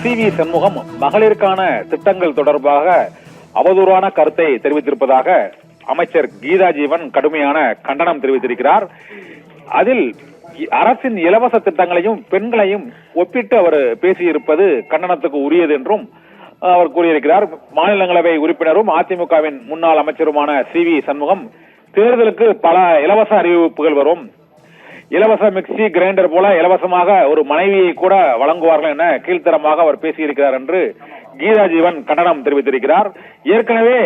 CV. Shanmugam மகளிருக்கான திட்டங்கள் தொடர்பாக அவதூறான கருத்தை தெரிவித்திருப்பதாக அமைச்சர் கீதா ஜீவன் கடுமையான கண்டனம் தெரிவித்திருக்கிறார். அதில் அரசின் இலவச திட்டங்களையும் பெண்களையும் ஒப்பிட்டு அவர் பேசியிருப்பது கண்டனத்துக்கு உரியது என்றும் அவர் கூறியிருக்கிறார். மாநிலங்களவை உறுப்பினரும் அதிமுகவின் முன்னாள் அமைச்சருமான சி.வி. சண்முகம் தேர்தலுக்கு பல இலவச அறிவிப்புகள் வரும், இலவச மிக்சி கிரைண்டர் போல இலவசமாக ஒரு மனைவியை கூட வழங்குவார்கள் என கீழ்த்தரமாக அவர் பேசியிருக்கிறார் என்று கீதா ஜீவன் கண்டனம் தெரிவித்திருக்கிறார். ஏற்கனவே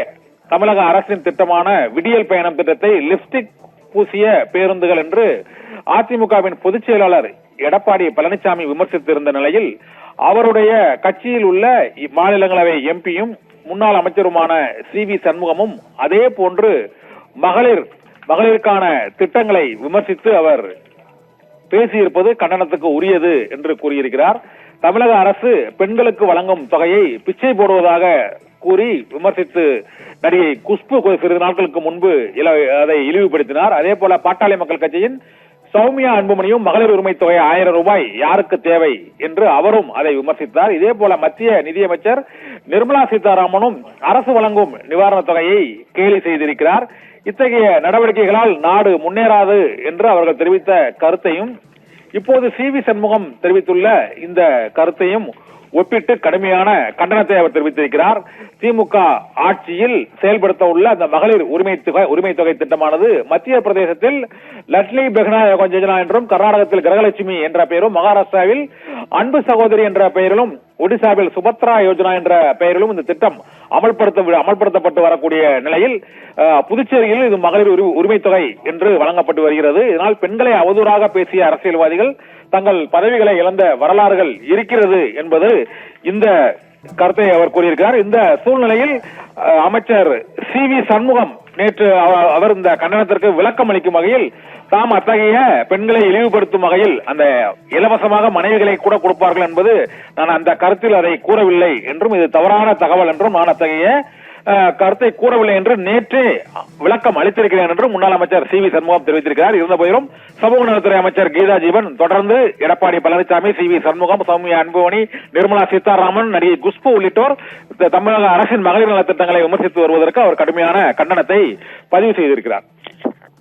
தமிழக அரசின் திட்டமான விடியல் பயணம் திட்டத்தை லிப்ஸ்டிக் பூசிய பேருந்துகள் என்று அதிமுகவின் பொதுச் செயலாளர் எடப்பாடி பழனிசாமி விமர்சித்திருந்த நிலையில் அவருடைய கட்சியில் உள்ள மாநிலங்களவை எம்பியும் முன்னாள் அமைச்சருமான சி.வி. சண்முகமும் அதே போன்று மகளிருக்கான திட்டங்களை விமர்சித்து அவர் பேசியிருப்பது கண்டனத்துக்கு உரியது என்று கூறியிருக்கிறார். தமிழக அரசு பெண்களுக்கு வழங்கும் தொகையை பிச்சை போடுவதாக கூறி விமர்சித்து நடிகை குஷ்பு சிறிது நாட்களுக்கு முன்பு அதை இழிவுபடுத்தினார். அதே போல பாட்டாளி மக்கள் கட்சியின் சௌமியா அன்புமணியும் மகளிர் உரிமை தொகை 1000 ரூபாய் யாருக்கு தேவை என்று அவரும் அதை விமர்சித்தார். இதே போல மத்திய நிதியமைச்சர் நிர்மலா சீதாராமனும் அரசு வழங்கும் நிவாரணத் தொகையை கேலி செய்திருக்கிறார். இத்தகைய நடவடிக்கைகளால் நாடு முன்னேறாது என்று அவர்கள் தெரிவித்த கருத்தையும் இப்போது சி.வி. சண்முகம் தெரிவித்துள்ள இந்த கருத்தையும் ஒப்பிட்டு கடுமையான கண்டனத்தை அவர் தெரிவித்திருக்கிறார். திமுக ஆட்சியில் செயல்படுத்த உள்ள அந்த மகளிர் உரிமை தொகை திட்டமானது மத்திய பிரதேசத்தில் லட்சுமி பெஹனா யோஜனா என்றும், கர்நாடகத்தில் கிரகலட்சுமி என்ற பெயரும், மகாராஷ்டிராவில் அன்பு சகோதரி என்ற பெயரிலும், ஒடிசாவில் சுபத்ரா யோஜனா என்ற பெயரிலும் இந்த திட்டம் அமல்படுத்தப்பட்டு வரக்கூடிய நிலையில் புதுச்சேரியில் இது மகளிர் உரிமை தொகை என்று வழங்கப்பட்டு வருகிறது. இதனால் பெண்களை அவதூறாக பேசிய அரசியல்வாதிகள் தங்கள் பதவிகளை இழந்த வரலாறுகள் இருக்கிறது என்பது இந்த கருத்தை அவர் கூறியிருக்கிறார். இந்த சூழ்நிலையில் அமைச்சர் சி.வி. சண்முகம் நேற்று அவர் இந்த கண்டனத்திற்கு விளக்கம் அளிக்கும் வகையில் தாம் அத்தகைய பெண்களை இழிவுபடுத்தும் வகையில் அந்த இலவசமாக மனைவிகளை கூட கொடுப்பார்கள் என்பது நான் அந்த கருத்தில் அதை கூறவில்லை என்றும், இது தவறான தகவல் என்றும், நான் அத்தகைய கருத்தை கூறவில்லை என்று நேற்றே விளக்கம் அளித்திருக்கிறேன் என்று முன்னாள் அமைச்சர் சி.வி. சண்முகம் தெரிவித்திருக்கிறார். இருந்த போதிலும் சமூக நலத்துறை அமைச்சர் கீதா ஜீவன் தொடர்ந்து எடப்பாடி பழனிசாமி, சி.வி. சண்முகம், சௌமியா அன்புமணி, நிர்மலா சீதாராமன், நடிகை குஷ்பு உள்ளிட்டோர் தமிழக அரசின் மகளிர் நல திட்டங்களை விமர்சித்து வருவதற்கு அவர் கடுமையான கண்டனத்தை பதிவு செய்திருக்கிறார்.